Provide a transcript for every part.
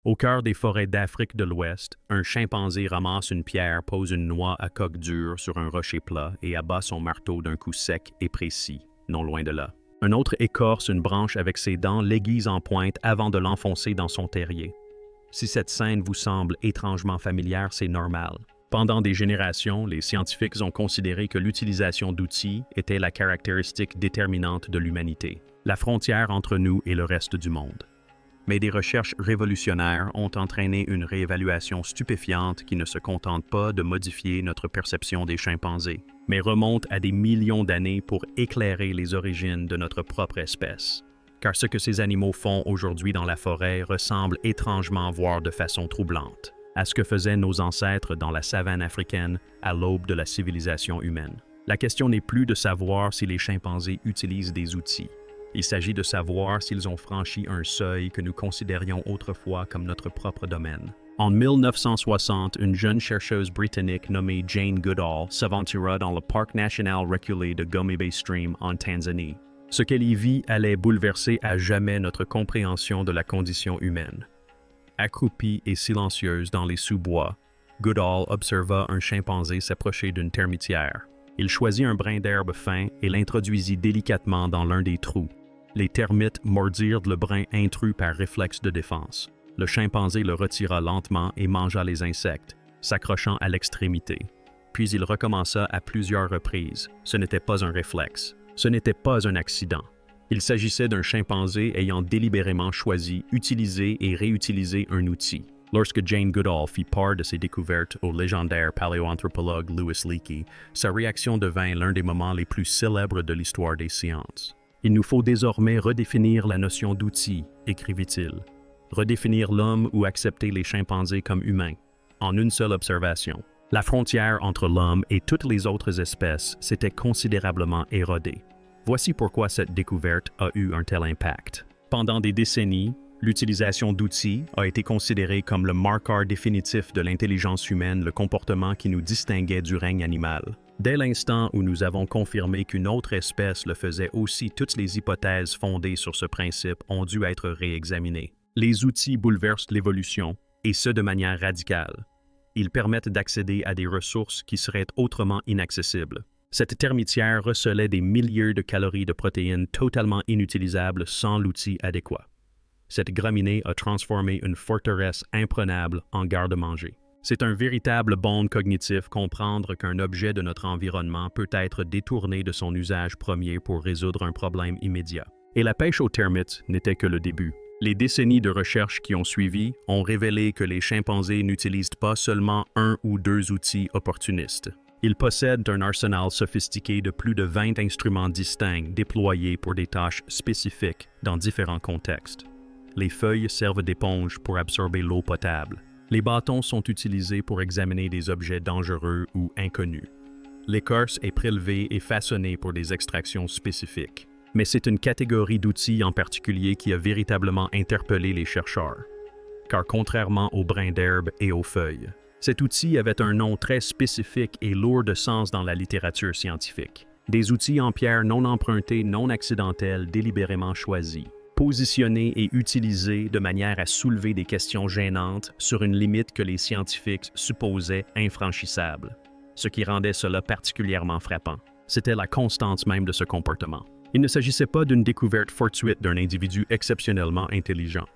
Au cœur des forêts d'Afrique de l'Ouest, un chimpanzé ramasse une pierre, pose une noix à coque dure sur un rocher plat et abat son marteau d'un coup sec et précis, non loin de là. Un autre écorce une branche avec ses dents, l'aiguise en pointe avant de l'enfoncer dans son terrier. Si cette scène vous semble étrangement familière, c'est normal. Pendant des générations, les scientifiques ont considéré que l'utilisation d'outils était la caractéristique déterminante de l'humanité, la frontière entre nous et le reste du monde. Mais des recherches révolutionnaires ont entraîné une réévaluation stupéfiante qui ne se contente pas de modifier notre perception des chimpanzés, mais remonte à des millions d'années pour éclairer les origines de notre propre espèce. Car ce que ces animaux font aujourd'hui dans la forêt ressemble étrangement, voire de façon troublante, à ce que faisaient nos ancêtres dans la savane africaine à l'aube de la civilisation humaine. La question n'est plus de savoir si les chimpanzés utilisent des outils. Il s'agit de savoir s'ils ont franchi un seuil que nous considérions autrefois comme notre propre domaine. En 1960, une jeune chercheuse britannique nommée Jane Goodall s'aventura dans le parc national reculé de Gombe Stream en Tanzanie. Ce qu'elle y vit allait bouleverser à jamais notre compréhension de la condition humaine. Accroupie et silencieuse dans les sous-bois, Goodall observa un chimpanzé s'approcher d'une termitière. Il choisit un brin d'herbe fin et l'introduisit délicatement dans l'un des trous. Les termites mordirent le brin intrus par réflexe de défense. Le chimpanzé le retira lentement et mangea les insectes, s'accrochant à l'extrémité. Puis il recommença à plusieurs reprises. Ce n'était pas un réflexe. Ce n'était pas un accident. Il s'agissait d'un chimpanzé ayant délibérément choisi, utilisé et réutilisé un outil. Lorsque Jane Goodall fit part de ses découvertes au légendaire paléoanthropologue Louis Leakey, sa réaction devint l'un des moments les plus célèbres de l'histoire des sciences. « Il nous faut désormais redéfinir la notion d'outil », écrivit-il. Redéfinir l'homme ou accepter les chimpanzés comme humains. En une seule observation, la frontière entre l'homme et toutes les autres espèces s'était considérablement érodée. Voici pourquoi cette découverte a eu un tel impact. Pendant des décennies, l'utilisation d'outils a été considérée comme le marqueur définitif de l'intelligence humaine, le comportement qui nous distinguait du règne animal. Dès l'instant où nous avons confirmé qu'une autre espèce le faisait aussi, toutes les hypothèses fondées sur ce principe ont dû être réexaminées. Les outils bouleversent l'évolution, et ce de manière radicale. Ils permettent d'accéder à des ressources qui seraient autrement inaccessibles. Cette termitière recelait des milliers de calories de protéines totalement inutilisables sans l'outil adéquat. Cette graminée a transformé une forteresse imprenable en garde-manger. C'est un véritable bond cognitif comprendre qu'un objet de notre environnement peut être détourné de son usage premier pour résoudre un problème immédiat. Et la pêche aux termites n'était que le début. Les décennies de recherche qui ont suivi ont révélé que les chimpanzés n'utilisent pas seulement un ou deux outils opportunistes. Ils possèdent un arsenal sophistiqué de plus de 20 instruments distincts déployés pour des tâches spécifiques dans différents contextes. Les feuilles servent d'éponge pour absorber l'eau potable. Les bâtons sont utilisés pour examiner des objets dangereux ou inconnus. L'écorce est prélevée et façonnée pour des extractions spécifiques. Mais c'est une catégorie d'outils en particulier qui a véritablement interpellé les chercheurs. Car contrairement aux brins d'herbe et aux feuilles, cet outil avait un nom très spécifique et lourd de sens dans la littérature scientifique. Des outils en pierre non empruntés, non accidentels, délibérément choisis, positionnés et utilisés de manière à soulever des questions gênantes sur une limite que les scientifiques supposaient infranchissable. Ce qui rendait cela particulièrement frappant, c'était la constance même de ce comportement. Il ne s'agissait pas d'une découverte fortuite d'un individu exceptionnellement intelligent.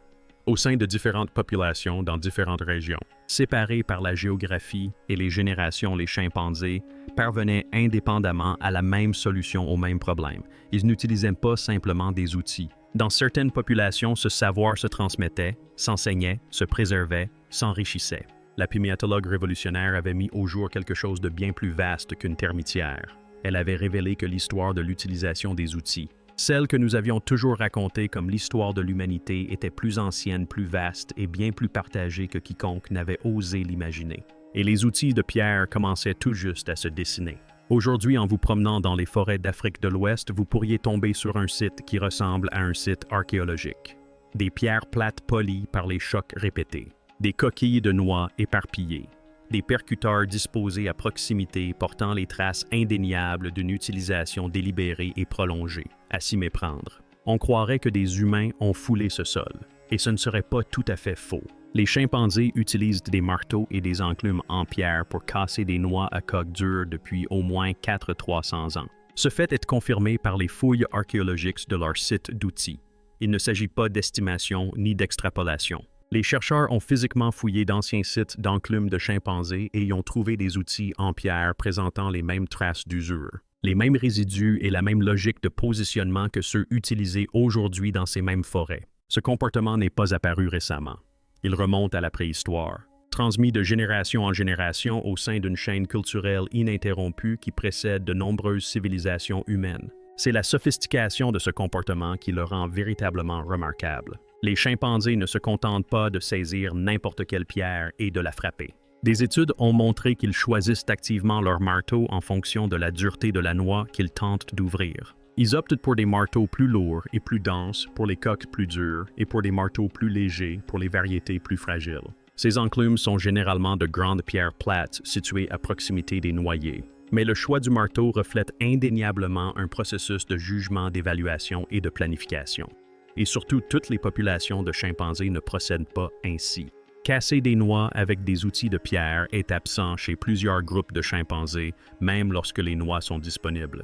Au sein de différentes populations dans différentes régions, séparés par la géographie et les générations, les chimpanzés parvenaient indépendamment à la même solution au même problème. Ils n'utilisaient pas simplement des outils. Dans certaines populations, ce savoir se transmettait, s'enseignait, se préservait, s'enrichissait. La primatologue révolutionnaire avait mis au jour quelque chose de bien plus vaste qu'une termitière. Elle avait révélé que l'histoire de l'utilisation des outils, celle que nous avions toujours racontée comme l'histoire de l'humanité, était plus ancienne, plus vaste et bien plus partagée que quiconque n'avait osé l'imaginer. Et les outils de pierre commençaient tout juste à se dessiner. Aujourd'hui, en vous promenant dans les forêts d'Afrique de l'Ouest, vous pourriez tomber sur un site qui ressemble à un site archéologique. Des pierres plates polies par les chocs répétés, des coquilles de noix éparpillées, des percuteurs disposés à proximité portant les traces indéniables d'une utilisation délibérée et prolongée. À s'y méprendre, on croirait que des humains ont foulé ce sol, et ce ne serait pas tout à fait faux. Les chimpanzés utilisent des marteaux et des enclumes en pierre pour casser des noix à coque dure depuis au moins 400-300 ans. Ce fait est confirmé par les fouilles archéologiques de leur site d'outils. Il ne s'agit pas d'estimation ni d'extrapolation. Les chercheurs ont physiquement fouillé d'anciens sites d'enclumes de chimpanzés et y ont trouvé des outils en pierre présentant les mêmes traces d'usure, les mêmes résidus et la même logique de positionnement que ceux utilisés aujourd'hui dans ces mêmes forêts. Ce comportement n'est pas apparu récemment. Il remonte à la préhistoire, transmis de génération en génération au sein d'une chaîne culturelle ininterrompue qui précède de nombreuses civilisations humaines. C'est la sophistication de ce comportement qui le rend véritablement remarquable. Les chimpanzés ne se contentent pas de saisir n'importe quelle pierre et de la frapper. Des études ont montré qu'ils choisissent activement leur marteau en fonction de la dureté de la noix qu'ils tentent d'ouvrir. Ils optent pour des marteaux plus lourds et plus denses pour les coques plus dures et pour des marteaux plus légers pour les variétés plus fragiles. Ces enclumes sont généralement de grandes pierres plates situées à proximité des noyers. Mais le choix du marteau reflète indéniablement un processus de jugement, d'évaluation et de planification. Et surtout, toutes les populations de chimpanzés ne procèdent pas ainsi. Casser des noix avec des outils de pierre est absent chez plusieurs groupes de chimpanzés, même lorsque les noix sont disponibles.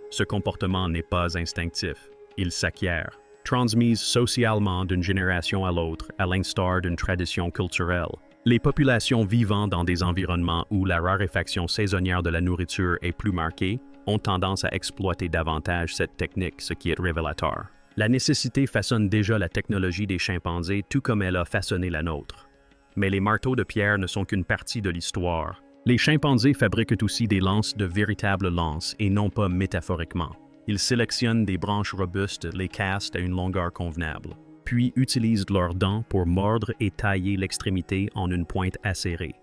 Ce comportement n'est pas instinctif, il s'acquiert, transmise socialement d'une génération à l'autre, à l'instar d'une tradition culturelle. Les populations vivant dans des environnements où la raréfaction saisonnière de la nourriture est plus marquée ont tendance à exploiter davantage cette technique, ce qui est révélateur. La nécessité façonne déjà la technologie des chimpanzés tout comme elle a façonné la nôtre. Mais les marteaux de pierre ne sont qu'une partie de l'histoire. Les chimpanzés fabriquent aussi des lances de véritables lances et non pas métaphoriquement. Ils sélectionnent des branches robustes, les castent à une longueur convenable, puis utilisent leurs dents pour mordre et tailler l'extrémité en une pointe acérée.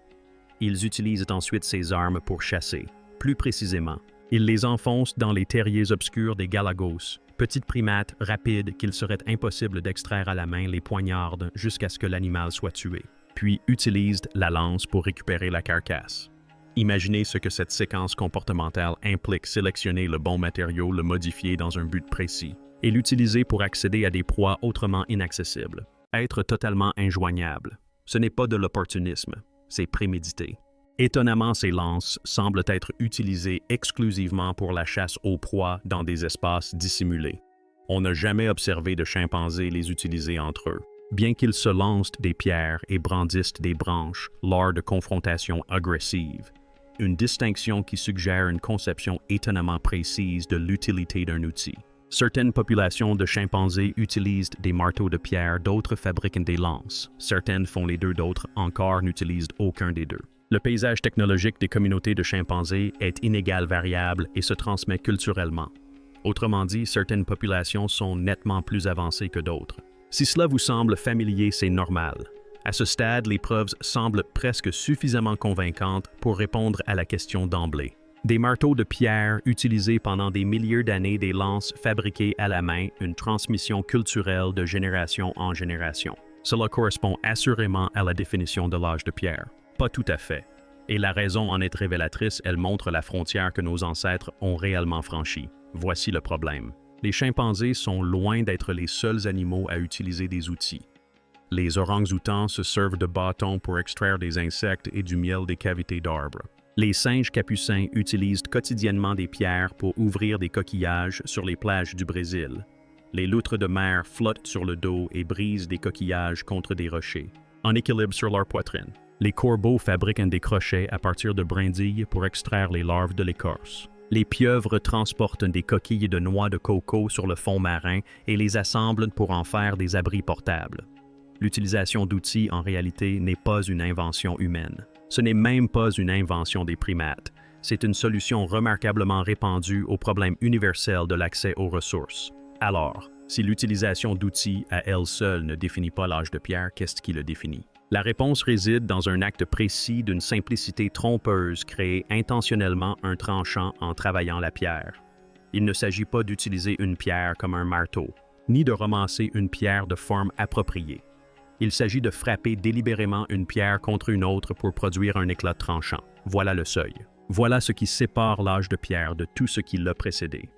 Ils utilisent ensuite ces armes pour chasser. Plus précisément, ils les enfoncent dans les terriers obscurs des galagos, petites primates rapides qu'il serait impossible d'extraire à la main les poignardent jusqu'à ce que l'animal soit tué, puis utilisent la lance pour récupérer la carcasse. Imaginez ce que cette séquence comportementale implique: sélectionner le bon matériau, le modifier dans un but précis, et l'utiliser pour accéder à des proies autrement inaccessibles. Être totalement injoignable. Ce n'est pas de l'opportunisme, c'est prémédité. Étonnamment, ces lances semblent être utilisées exclusivement pour la chasse aux proies dans des espaces dissimulés. On n'a jamais observé de chimpanzés les utiliser entre eux, bien qu'ils se lancent des pierres et brandissent des branches lors de confrontations agressives. Une distinction qui suggère une conception étonnamment précise de l'utilité d'un outil. Certaines populations de chimpanzés utilisent des marteaux de pierre, d'autres fabriquent des lances. Certaines font les deux, d'autres encore n'utilisent aucun des deux. Le paysage technologique des communautés de chimpanzés est inégal, variable et se transmet culturellement. Autrement dit, certaines populations sont nettement plus avancées que d'autres. Si cela vous semble familier, c'est normal. À ce stade, les preuves semblent presque suffisamment convaincantes pour répondre à la question d'emblée. Des marteaux de pierre utilisés pendant des milliers d'années, des lances fabriquées à la main, une transmission culturelle de génération en génération. Cela correspond assurément à la définition de l'âge de pierre. Pas tout à fait. Et la raison en est révélatrice, elle montre la frontière que nos ancêtres ont réellement franchie. Voici le problème. Les chimpanzés sont loin d'être les seuls animaux à utiliser des outils. Les orang-outans se servent de bâtons pour extraire des insectes et du miel des cavités d'arbres. Les singes capucins utilisent quotidiennement des pierres pour ouvrir des coquillages sur les plages du Brésil. Les loutres de mer flottent sur le dos et brisent des coquillages contre des rochers, en équilibre sur leur poitrine. Les corbeaux fabriquent des crochets à partir de brindilles pour extraire les larves de l'écorce. Les pieuvres transportent des coquilles de noix de coco sur le fond marin et les assemblent pour en faire des abris portables. L'utilisation d'outils, en réalité, n'est pas une invention humaine. Ce n'est même pas une invention des primates. C'est une solution remarquablement répandue au problème universel de l'accès aux ressources. Alors, si l'utilisation d'outils à elle seule ne définit pas l'âge de pierre, qu'est-ce qui le définit? La réponse réside dans un acte précis d'une simplicité trompeuse créée intentionnellement un tranchant en travaillant la pierre. Il ne s'agit pas d'utiliser une pierre comme un marteau, ni de ramasser une pierre de forme appropriée. Il s'agit de frapper délibérément une pierre contre une autre pour produire un éclat tranchant. Voilà le seuil. Voilà ce qui sépare l'âge de pierre de tout ce qui l'a précédé.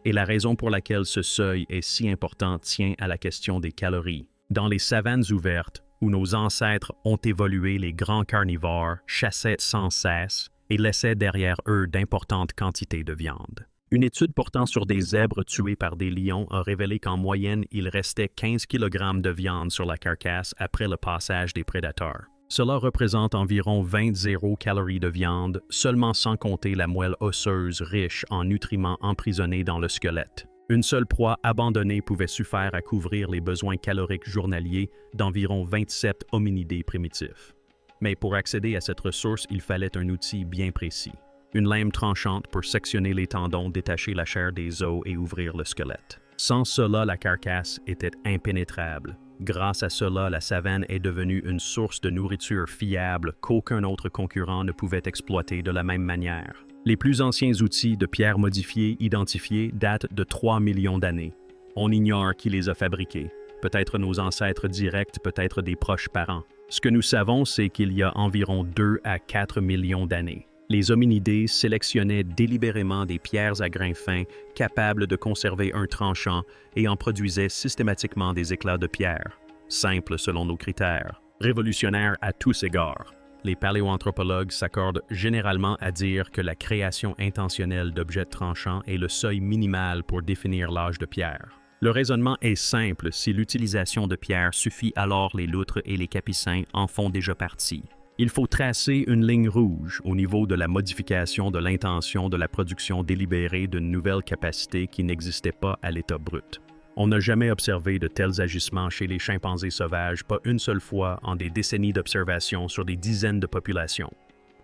Et la raison pour laquelle ce seuil est si important tient à la question des calories. Dans les savanes ouvertes, où nos ancêtres ont évolué, les grands carnivores chassaient sans cesse et laissaient derrière eux d'importantes quantités de viande. Une étude portant sur des zèbres tués par des lions a révélé qu'en moyenne, il restait 15 kg de viande sur la carcasse après le passage des prédateurs. Cela représente environ 20 calories de viande, seulement sans compter la moelle osseuse riche en nutriments emprisonnés dans le squelette. Une seule proie abandonnée pouvait suffire à couvrir les besoins caloriques journaliers d'environ 27 hominidés primitifs. Mais pour accéder à cette ressource, il fallait un outil bien précis. Une lame tranchante pour sectionner les tendons, détacher la chair des os et ouvrir le squelette. Sans cela, la carcasse était impénétrable. Grâce à cela, la savane est devenue une source de nourriture fiable qu'aucun autre concurrent ne pouvait exploiter de la même manière. Les plus anciens outils de pierre modifiés identifiés datent de 3 millions d'années. On ignore qui les a fabriqués. Peut-être nos ancêtres directs, peut-être des proches parents. Ce que nous savons, c'est qu'il y a environ 2 à 4 millions d'années. Les hominidés sélectionnaient délibérément des pierres à grains fins capables de conserver un tranchant et en produisaient systématiquement des éclats de pierre, simples selon nos critères, révolutionnaires à tous égards. Les paléoanthropologues s'accordent généralement à dire que la création intentionnelle d'objets tranchants est le seuil minimal pour définir l'âge de pierre. Le raisonnement est simple, si l'utilisation de pierre suffit, alors les loutres et les capucins en font déjà partie. Il faut tracer une ligne rouge au niveau de la modification de l'intention de la production délibérée d'une nouvelle capacité qui n'existait pas à l'état brut. On n'a jamais observé de tels agissements chez les chimpanzés sauvages, pas une seule fois en des décennies d'observation sur des dizaines de populations.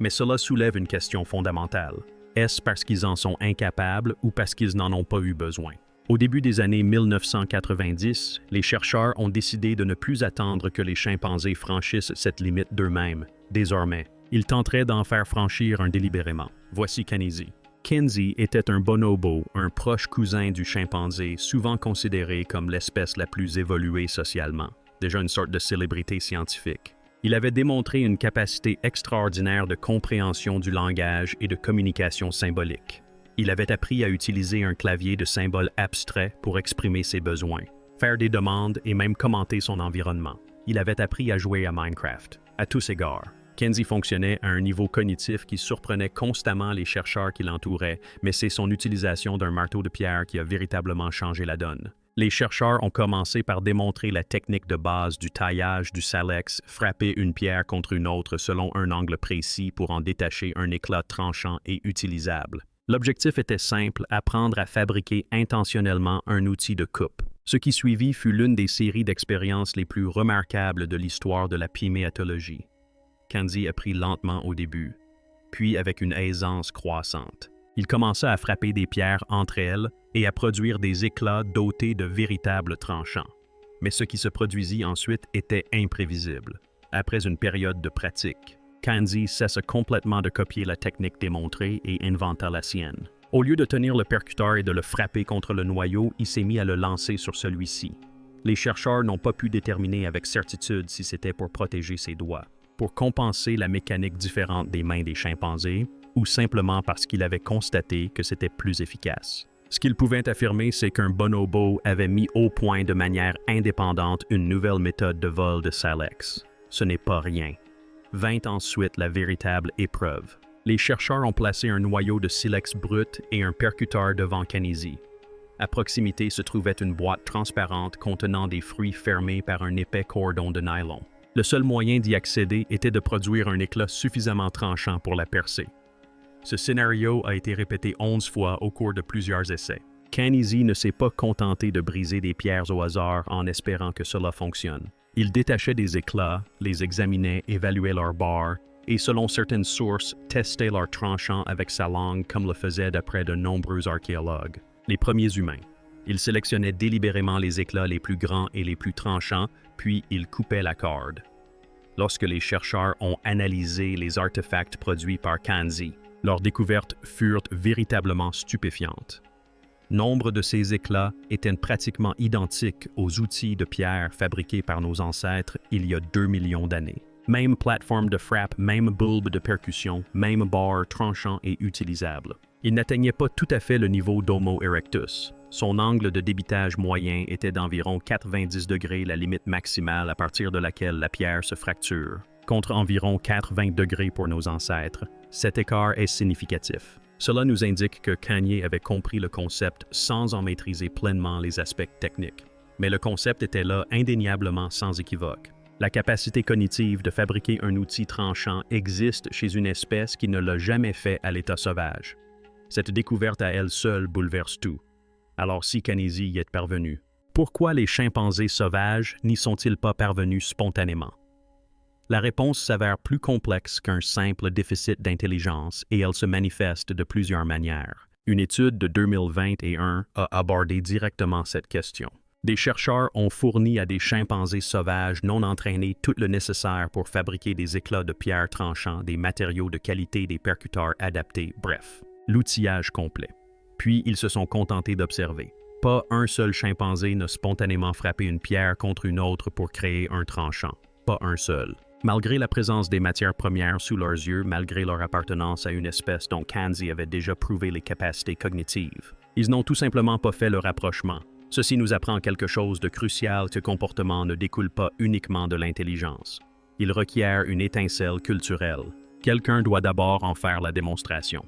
Mais cela soulève une question fondamentale. Est-ce parce qu'ils en sont incapables ou parce qu'ils n'en ont pas eu besoin? Au début des années 1990, les chercheurs ont décidé de ne plus attendre que les chimpanzés franchissent cette limite d'eux-mêmes. Désormais, ils tenteraient d'en faire franchir un délibérément. Voici Kanezi. Kenzie était un bonobo, un proche cousin du chimpanzé, souvent considéré comme l'espèce la plus évoluée socialement, déjà une sorte de célébrité scientifique. Il avait démontré une capacité extraordinaire de compréhension du langage et de communication symbolique. Il avait appris à utiliser un clavier de symboles abstraits pour exprimer ses besoins, faire des demandes et même commenter son environnement. Il avait appris à jouer à Minecraft, à tous égards. Kenzie fonctionnait à un niveau cognitif qui surprenait constamment les chercheurs qui l'entouraient, mais c'est son utilisation d'un marteau de pierre qui a véritablement changé la donne. Les chercheurs ont commencé par démontrer la technique de base du taillage du silex, frapper une pierre contre une autre selon un angle précis pour en détacher un éclat tranchant et utilisable. L'objectif était simple, apprendre à fabriquer intentionnellement un outil de coupe. Ce qui suivit fut l'une des séries d'expériences les plus remarquables de l'histoire de la piméatologie. Kenzie apprit lentement au début, puis avec une aisance croissante. Il commença à frapper des pierres entre elles et à produire des éclats dotés de véritables tranchants. Mais ce qui se produisit ensuite était imprévisible. Après une période de pratique, Kenzie cessa complètement de copier la technique démontrée et inventa la sienne. Au lieu de tenir le percuteur et de le frapper contre le noyau, il s'est mis à le lancer sur celui-ci. Les chercheurs n'ont pas pu déterminer avec certitude si c'était pour protéger ses doigts, pour compenser la mécanique différente des mains des chimpanzés, ou simplement parce qu'il avait constaté que c'était plus efficace. Ce qu'il pouvait affirmer, c'est qu'un bonobo avait mis au point de manière indépendante une nouvelle méthode de vol de silex. Ce n'est pas rien. Vint ensuite la véritable épreuve. Les chercheurs ont placé un noyau de silex brut et un percuteur devant Kenzie. À proximité se trouvait une boîte transparente contenant des fruits fermés par un épais cordon de nylon. Le seul moyen d'y accéder était de produire un éclat suffisamment tranchant pour la percer. Ce scénario a été répété 11 fois au cours de plusieurs essais. Kenzie ne s'est pas contenté de briser des pierres au hasard en espérant que cela fonctionne. Il détachait des éclats, les examinait, évaluait leur barre et, selon certaines sources, testait leur tranchant avec sa langue comme le faisaient d'après de nombreux archéologues. Les premiers humains. Il sélectionnait délibérément les éclats les plus grands et les plus tranchants, puis il coupait la corde. Lorsque les chercheurs ont analysé les artefacts produits par Kenzie, leurs découvertes furent véritablement stupéfiantes. Nombre de ces éclats étaient pratiquement identiques aux outils de pierre fabriqués par nos ancêtres il y a 2 millions d'années. Même plateforme de frappe, même bulbe de percussion, même barre tranchant et utilisable. Ils n'atteignaient pas tout à fait le niveau d'Homo erectus. Son angle de débitage moyen était d'environ 90 degrés, la limite maximale à partir de laquelle la pierre se fracture, contre environ 80 degrés pour nos ancêtres. Cet écart est significatif. Cela nous indique que Kanye avait compris le concept sans en maîtriser pleinement les aspects techniques. Mais le concept était là indéniablement sans équivoque. La capacité cognitive de fabriquer un outil tranchant existe chez une espèce qui ne l'a jamais fait à l'état sauvage. Cette découverte à elle seule bouleverse tout. Alors si Kanezi y est parvenu, pourquoi les chimpanzés sauvages n'y sont-ils pas parvenus spontanément? La réponse s'avère plus complexe qu'un simple déficit d'intelligence et elle se manifeste de plusieurs manières. Une étude de 2021 a abordé directement cette question. Des chercheurs ont fourni à des chimpanzés sauvages non entraînés tout le nécessaire pour fabriquer des éclats de pierre tranchants, des matériaux de qualité, des percuteurs adaptés, bref, l'outillage complet. Puis ils se sont contentés d'observer. Pas un seul chimpanzé n'a spontanément frappé une pierre contre une autre pour créer un tranchant. Pas un seul. Malgré la présence des matières premières sous leurs yeux, malgré leur appartenance à une espèce dont Kanzi avait déjà prouvé les capacités cognitives, ils n'ont tout simplement pas fait le rapprochement. Ceci nous apprend quelque chose de crucial: ce comportement ne découle pas uniquement de l'intelligence. Il requiert une étincelle culturelle. Quelqu'un doit d'abord en faire la démonstration.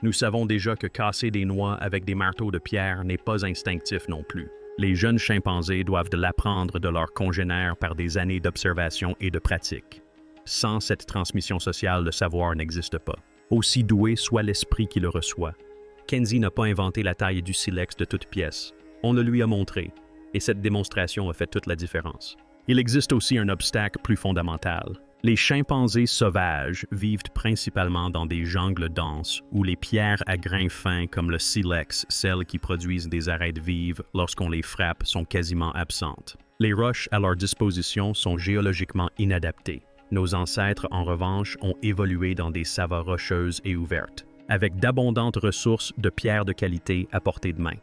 Nous savons déjà que casser des noix avec des marteaux de pierre n'est pas instinctif non plus. Les jeunes chimpanzés doivent l'apprendre de leurs congénères par des années d'observation et de pratique. Sans cette transmission sociale, le savoir n'existe pas. Aussi doué soit l'esprit qui le reçoit. Kanzi n'a pas inventé la taille du silex de toute pièce. On le lui a montré, et cette démonstration a fait toute la différence. Il existe aussi un obstacle plus fondamental. Les chimpanzés sauvages vivent principalement dans des jungles denses où les pierres à grains fins comme le silex, celles qui produisent des arêtes vives lorsqu'on les frappe, sont quasiment absentes. Les roches à leur disposition sont géologiquement inadaptées. Nos ancêtres, en revanche, ont évolué dans des savanes rocheuses et ouvertes, avec d'abondantes ressources de pierres de qualité à portée de main.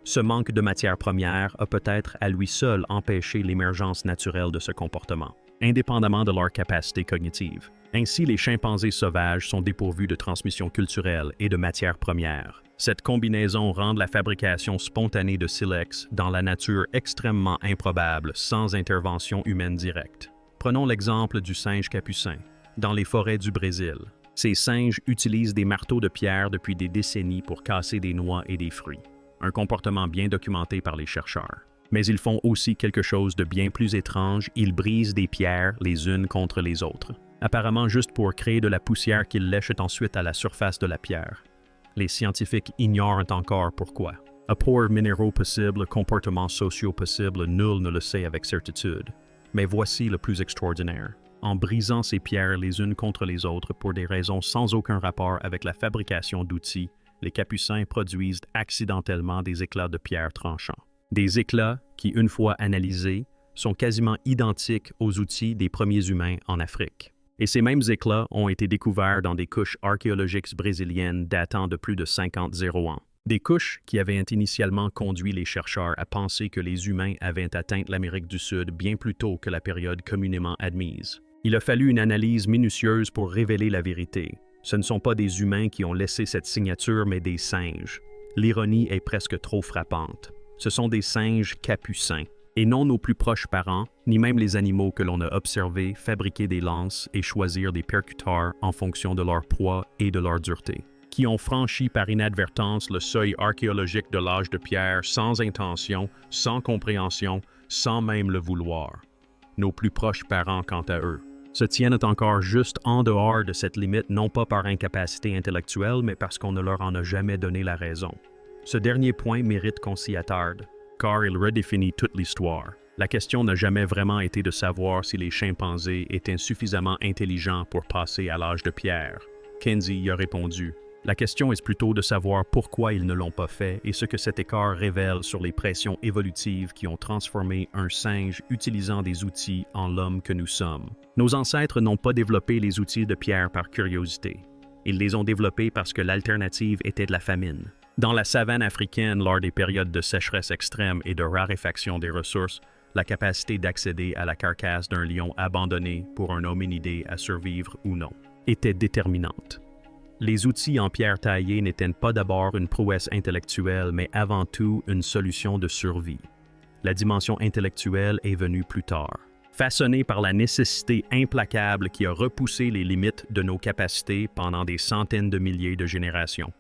Ce manque de matières premières a peut-être à lui seul empêché l'émergence naturelle de ce comportement, indépendamment de leur capacité cognitive. Ainsi, les chimpanzés sauvages sont dépourvus de transmission culturelle et de matières premières. Cette combinaison rend la fabrication spontanée de silex dans la nature extrêmement improbable sans intervention humaine directe. Prenons l'exemple du singe capucin, dans les forêts du Brésil. Ces singes utilisent des marteaux de pierre depuis des décennies pour casser des noix et des fruits. Un comportement bien documenté par les chercheurs. Mais ils font aussi quelque chose de bien plus étrange: ils brisent des pierres les unes contre les autres, apparemment juste pour créer de la poussière qu'ils lèchent ensuite à la surface de la pierre. Les scientifiques ignorent encore pourquoi. Apport minéraux possible, comportements sociaux possibles, nul ne le sait avec certitude. Mais voici le plus extraordinaire. En brisant ces pierres les unes contre les autres pour des raisons sans aucun rapport avec la fabrication d'outils, les capucins produisent accidentellement des éclats de pierre tranchants. Des éclats qui, une fois analysés, sont quasiment identiques aux outils des premiers humains en Afrique. Et ces mêmes éclats ont été découverts dans des couches archéologiques brésiliennes datant de plus de 50 ans. Des couches qui avaient initialement conduit les chercheurs à penser que les humains avaient atteint l'Amérique du Sud bien plus tôt que la période communément admise. Il a fallu une analyse minutieuse pour révéler la vérité. Ce ne sont pas des humains qui ont laissé cette signature, mais des singes. L'ironie est presque trop frappante. Ce sont des singes capucins, et non nos plus proches parents, ni même les animaux que l'on a observés fabriquer des lances et choisir des percuteurs en fonction de leur poids et de leur dureté, qui ont franchi par inadvertance le seuil archéologique de l'âge de pierre sans intention, sans compréhension, sans même le vouloir. Nos plus proches parents, quant à eux, se tiennent encore juste en dehors de cette limite, non pas par incapacité intellectuelle, mais parce qu'on ne leur en a jamais donné la raison. Ce dernier point mérite qu'on s'y attarde, car il redéfinit toute l'histoire. La question n'a jamais vraiment été de savoir si les chimpanzés étaient suffisamment intelligents pour passer à l'âge de pierre. Kanzi y a répondu. La question est plutôt de savoir pourquoi ils ne l'ont pas fait et ce que cet écart révèle sur les pressions évolutives qui ont transformé un singe utilisant des outils en l'homme que nous sommes. Nos ancêtres n'ont pas développé les outils de pierre par curiosité. Ils les ont développés parce que l'alternative était de la famine. Dans la savane africaine, lors des périodes de sécheresse extrême et de raréfaction des ressources, la capacité d'accéder à la carcasse d'un lion abandonné pour un hominidé à survivre ou non était déterminante. Les outils en pierre taillée n'étaient pas d'abord une prouesse intellectuelle, mais avant tout une solution de survie. La dimension intellectuelle est venue plus tard. Façonnée par la nécessité implacable qui a repoussé les limites de nos capacités pendant des centaines de milliers de générations.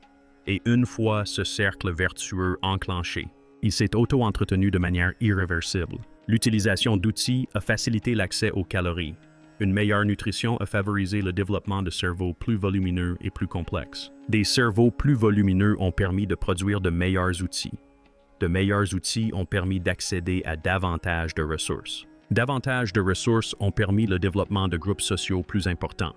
Et une fois ce cercle vertueux enclenché, il s'est auto-entretenu de manière irréversible. L'utilisation d'outils a facilité l'accès aux calories. Une meilleure nutrition a favorisé le développement de cerveaux plus volumineux et plus complexes. Des cerveaux plus volumineux ont permis de produire de meilleurs outils. De meilleurs outils ont permis d'accéder à davantage de ressources. Davantage de ressources ont permis le développement de groupes sociaux plus importants.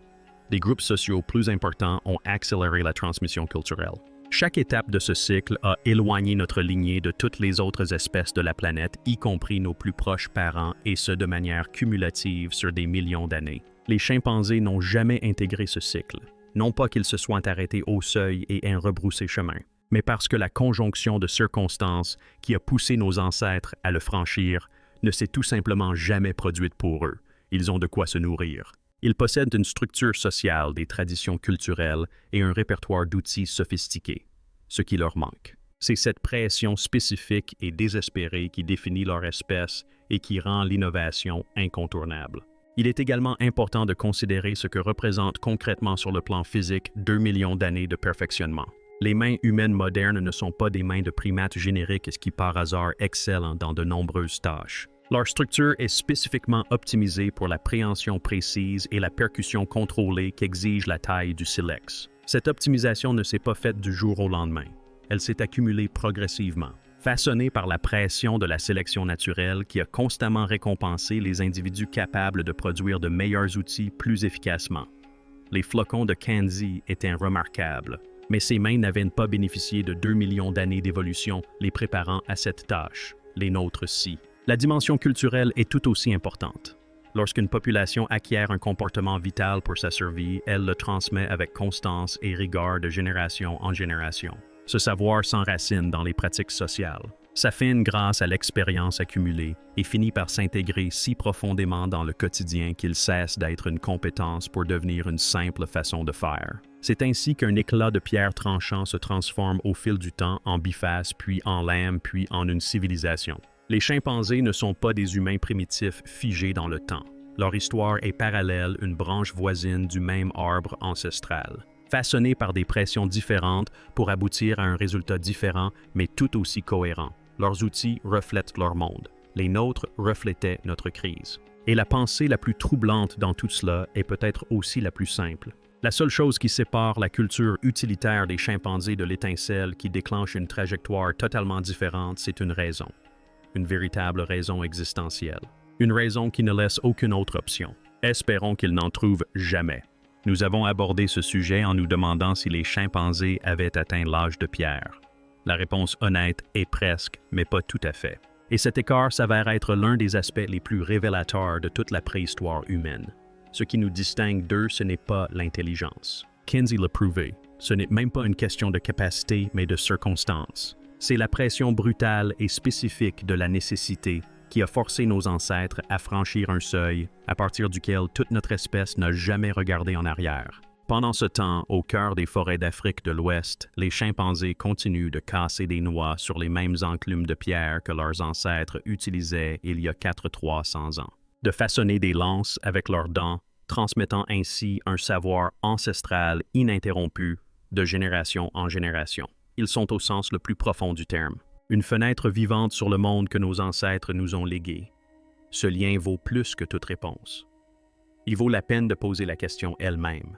Des groupes sociaux plus importants ont accéléré la transmission culturelle. Chaque étape de ce cycle a éloigné notre lignée de toutes les autres espèces de la planète, y compris nos plus proches parents, et ce de manière cumulative sur des millions d'années. Les chimpanzés n'ont jamais intégré ce cycle, non pas qu'ils se soient arrêtés au seuil et aient rebroussé chemin, mais parce que la conjonction de circonstances qui a poussé nos ancêtres à le franchir ne s'est tout simplement jamais produite pour eux. Ils ont de quoi se nourrir. Ils possèdent une structure sociale, des traditions culturelles et un répertoire d'outils sophistiqués, ce qui leur manque. C'est cette pression spécifique et désespérée qui définit leur espèce et qui rend l'innovation incontournable. Il est également important de considérer ce que représente concrètement sur le plan physique 2 millions d'années de perfectionnement. Les mains humaines modernes ne sont pas des mains de primates génériques qui par hasard excellent dans de nombreuses tâches. Leur structure est spécifiquement optimisée pour la préhension précise et la percussion contrôlée qu'exige la taille du silex. Cette optimisation ne s'est pas faite du jour au lendemain. Elle s'est accumulée progressivement, façonnée par la pression de la sélection naturelle qui a constamment récompensé les individus capables de produire de meilleurs outils plus efficacement. Les flocons de Kanzi étaient remarquables, mais ces mains n'avaient pas bénéficié de 2 millions d'années d'évolution les préparant à cette tâche. Les nôtres si. La dimension culturelle est tout aussi importante. Lorsqu'une population acquiert un comportement vital pour sa survie, elle le transmet avec constance et rigueur de génération en génération. Ce savoir s'enracine dans les pratiques sociales, s'affine grâce à l'expérience accumulée et finit par s'intégrer si profondément dans le quotidien qu'il cesse d'être une compétence pour devenir une simple façon de faire. C'est ainsi qu'un éclat de pierre tranchant se transforme au fil du temps en biface, puis en lame, puis en une civilisation. Les chimpanzés ne sont pas des humains primitifs figés dans le temps. Leur histoire est parallèle, une branche voisine du même arbre ancestral, façonnée par des pressions différentes pour aboutir à un résultat différent, mais tout aussi cohérent. Leurs outils reflètent leur monde. Les nôtres reflétaient notre crise. Et la pensée la plus troublante dans tout cela est peut-être aussi la plus simple. La seule chose qui sépare la culture utilitaire des chimpanzés de l'étincelle qui déclenche une trajectoire totalement différente, c'est une raison. Une véritable raison existentielle. Une raison qui ne laisse aucune autre option. Espérons qu'ils n'en trouvent jamais. Nous avons abordé ce sujet en nous demandant si les chimpanzés avaient atteint l'âge de pierre. La réponse honnête est presque, mais pas tout à fait. Et cet écart s'avère être l'un des aspects les plus révélateurs de toute la préhistoire humaine. Ce qui nous distingue d'eux, ce n'est pas l'intelligence. Kinsey l'a prouvé. Ce n'est même pas une question de capacité, mais de circonstance. C'est la pression brutale et spécifique de la nécessité qui a forcé nos ancêtres à franchir un seuil à partir duquel toute notre espèce n'a jamais regardé en arrière. Pendant ce temps, au cœur des forêts d'Afrique de l'Ouest, les chimpanzés continuent de casser des noix sur les mêmes enclumes de pierre que leurs ancêtres utilisaient il y a 400-300 ans. De façonner des lances avec leurs dents, transmettant ainsi un savoir ancestral ininterrompu de génération en génération. Ils sont au sens le plus profond du terme. Une fenêtre vivante sur le monde que nos ancêtres nous ont légué. Ce lien vaut plus que toute réponse. Il vaut la peine de poser la question elle-même.